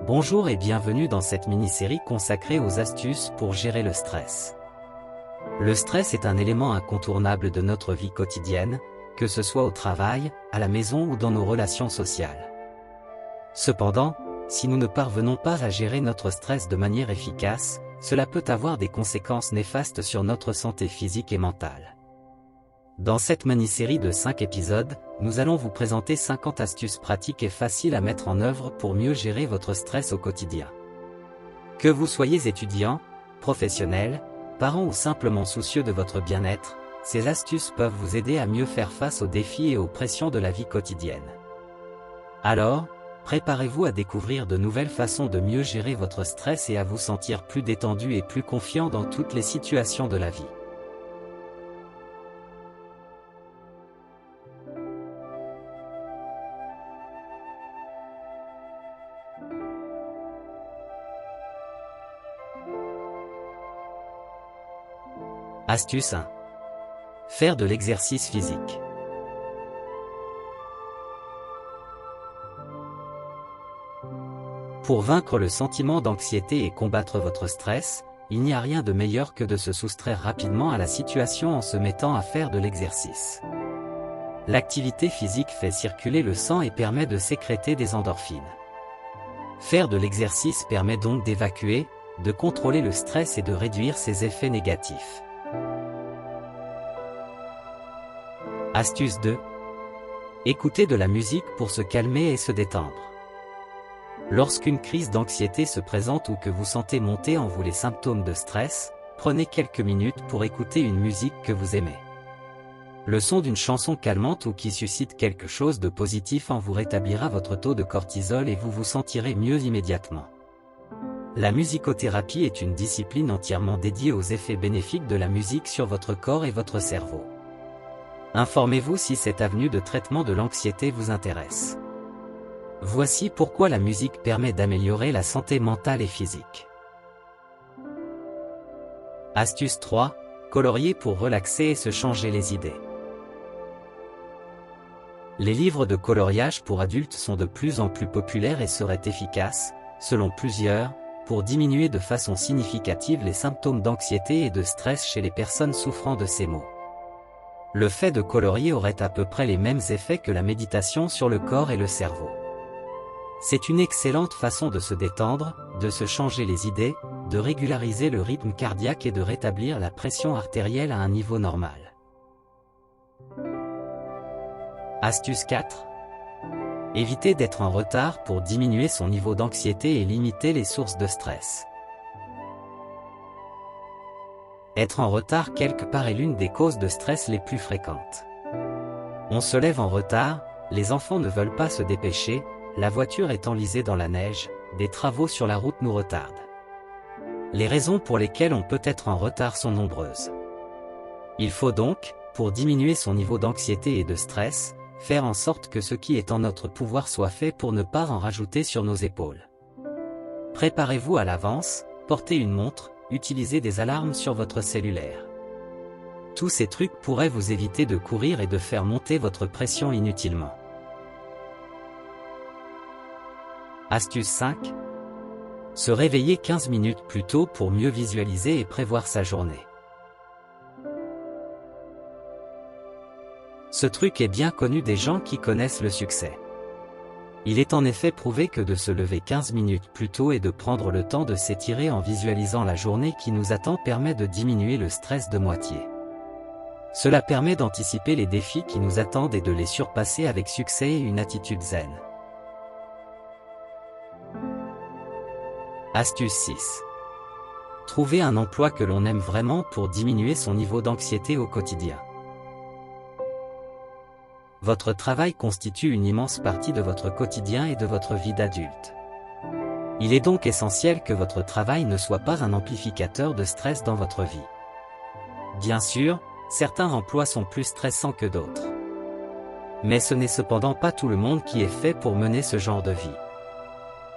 Bonjour et bienvenue dans cette mini-série consacrée aux astuces pour gérer le stress. Le stress est un élément incontournable de notre vie quotidienne, que ce soit au travail, à la maison ou dans nos relations sociales. Cependant, si nous ne parvenons pas à gérer notre stress de manière efficace, cela peut avoir des conséquences néfastes sur notre santé physique et mentale. Dans cette mini-série de 5 épisodes, nous allons vous présenter 50 astuces pratiques et faciles à mettre en œuvre pour mieux gérer votre stress au quotidien. Que vous soyez étudiant, professionnel, parent ou simplement soucieux de votre bien-être, ces astuces peuvent vous aider à mieux faire face aux défis et aux pressions de la vie quotidienne. Alors, préparez-vous à découvrir de nouvelles façons de mieux gérer votre stress et à vous sentir plus détendu et plus confiant dans toutes les situations de la vie. Astuce 1. Faire de l'exercice physique. Pour vaincre le sentiment d'anxiété et combattre votre stress, il n'y a rien de meilleur que de se soustraire rapidement à la situation en se mettant à faire de l'exercice. L'activité physique fait circuler le sang et permet de sécréter des endorphines. Faire de l'exercice permet donc d'évacuer, de contrôler le stress et de réduire ses effets négatifs. Astuce 2. Écoutez de la musique pour se calmer et se détendre. Lorsqu'une crise d'anxiété se présente ou que vous sentez monter en vous les symptômes de stress, prenez quelques minutes pour écouter une musique que vous aimez. Le son d'une chanson calmante ou qui suscite quelque chose de positif en vous rétablira votre taux de cortisol et vous vous sentirez mieux immédiatement. La musicothérapie est une discipline entièrement dédiée aux effets bénéfiques de la musique sur votre corps et votre cerveau. Informez-vous si cette avenue de traitement de l'anxiété vous intéresse. Voici pourquoi la musique permet d'améliorer la santé mentale et physique. Astuce 3. Colorier pour relaxer et se changer les idées. Les livres de coloriage pour adultes sont de plus en plus populaires et seraient efficaces, selon plusieurs, pour diminuer de façon significative les symptômes d'anxiété et de stress chez les personnes souffrant de ces maux. Le fait de colorier aurait à peu près les mêmes effets que la méditation sur le corps et le cerveau. C'est une excellente façon de se détendre, de se changer les idées, de régulariser le rythme cardiaque et de rétablir la pression artérielle à un niveau normal. Astuce 4. Évitez d'être en retard pour diminuer son niveau d'anxiété et limiter les sources de stress. Être en retard quelque part est l'une des causes de stress les plus fréquentes. On se lève en retard, les enfants ne veulent pas se dépêcher, la voiture est enlisée dans la neige, des travaux sur la route nous retardent. Les raisons pour lesquelles on peut être en retard sont nombreuses. Il faut donc, pour diminuer son niveau d'anxiété et de stress, faire en sorte que ce qui est en notre pouvoir soit fait pour ne pas en rajouter sur nos épaules. Préparez-vous à l'avance, portez une montre, utilisez des alarmes sur votre cellulaire. Tous ces trucs pourraient vous éviter de courir et de faire monter votre pression inutilement. Astuce 5. Se réveiller 15 minutes plus tôt pour mieux visualiser et prévoir sa journée. Ce truc est bien connu des gens qui connaissent le succès. Il est en effet prouvé que de se lever 15 minutes plus tôt et de prendre le temps de s'étirer en visualisant la journée qui nous attend permet de diminuer le stress de moitié. Cela permet d'anticiper les défis qui nous attendent et de les surpasser avec succès et une attitude zen. Astuce 6. Trouver un emploi que l'on aime vraiment pour diminuer son niveau d'anxiété au quotidien. Votre travail constitue une immense partie de votre quotidien et de votre vie d'adulte. Il est donc essentiel que votre travail ne soit pas un amplificateur de stress dans votre vie. Bien sûr, certains emplois sont plus stressants que d'autres. Mais ce n'est cependant pas tout le monde qui est fait pour mener ce genre de vie.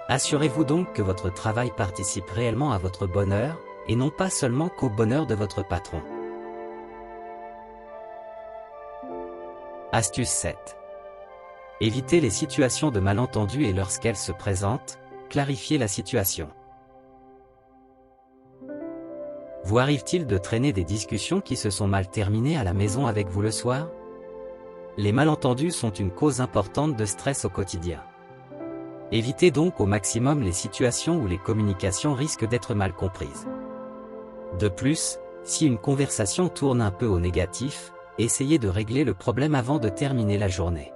Assurez-vous donc que votre travail participe réellement à votre bonheur, et non pas seulement qu'au bonheur de votre patron. Astuce 7. Évitez les situations de malentendu et lorsqu'elles se présentent, clarifiez la situation. Vous arrive-t-il de traîner des discussions qui se sont mal terminées à la maison avec vous le soir? Les malentendus sont une cause importante de stress au quotidien. Évitez donc au maximum les situations où les communications risquent d'être mal comprises. De plus, si une conversation tourne un peu au négatif, essayez de régler le problème avant de terminer la journée.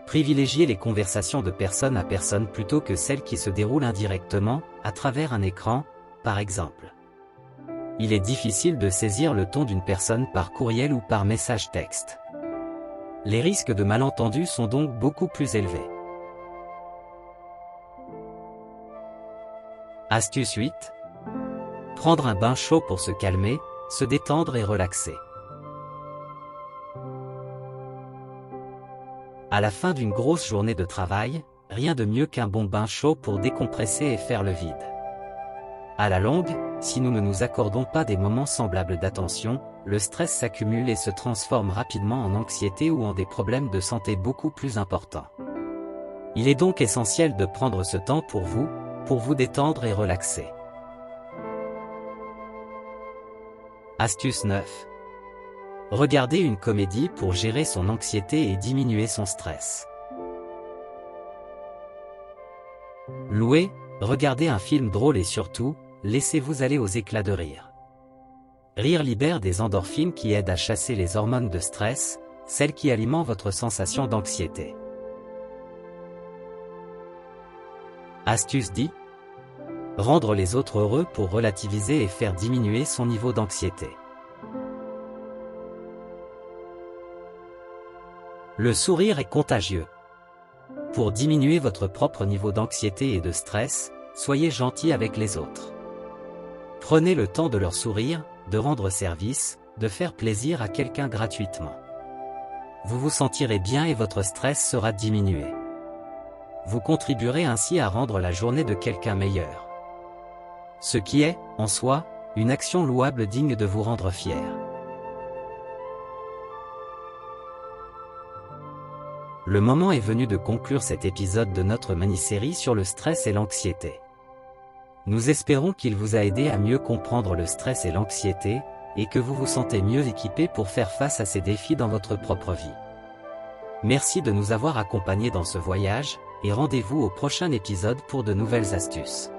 Privilégiez les conversations de personne à personne plutôt que celles qui se déroulent indirectement, à travers un écran, par exemple. Il est difficile de saisir le ton d'une personne par courriel ou par message texte. Les risques de malentendus sont donc beaucoup plus élevés. Astuce 8. Prendre un bain chaud pour se calmer, se détendre et relaxer. À la fin d'une grosse journée de travail, rien de mieux qu'un bon bain chaud pour décompresser et faire le vide. À la longue, si nous ne nous accordons pas des moments semblables d'attention, le stress s'accumule et se transforme rapidement en anxiété ou en des problèmes de santé beaucoup plus importants. Il est donc essentiel de prendre ce temps pour vous détendre et relaxer. Astuce 9. Regardez une comédie pour gérer son anxiété et diminuer son stress. Louez, regardez un film drôle et surtout, laissez-vous aller aux éclats de rire. Rire libère des endorphines qui aident à chasser les hormones de stress, celles qui alimentent votre sensation d'anxiété. Astuce 10. Rendre les autres heureux pour relativiser et faire diminuer son niveau d'anxiété. Le sourire est contagieux. Pour diminuer votre propre niveau d'anxiété et de stress, soyez gentil avec les autres. Prenez le temps de leur sourire, de rendre service, de faire plaisir à quelqu'un gratuitement. Vous vous sentirez bien et votre stress sera diminué. Vous contribuerez ainsi à rendre la journée de quelqu'un meilleure. Ce qui est, en soi, une action louable digne de vous rendre fier. Le moment est venu de conclure cet épisode de notre mini-série sur le stress et l'anxiété. Nous espérons qu'il vous a aidé à mieux comprendre le stress et l'anxiété, et que vous vous sentez mieux équipé pour faire face à ces défis dans votre propre vie. Merci de nous avoir accompagnés dans ce voyage, et rendez-vous au prochain épisode pour de nouvelles astuces.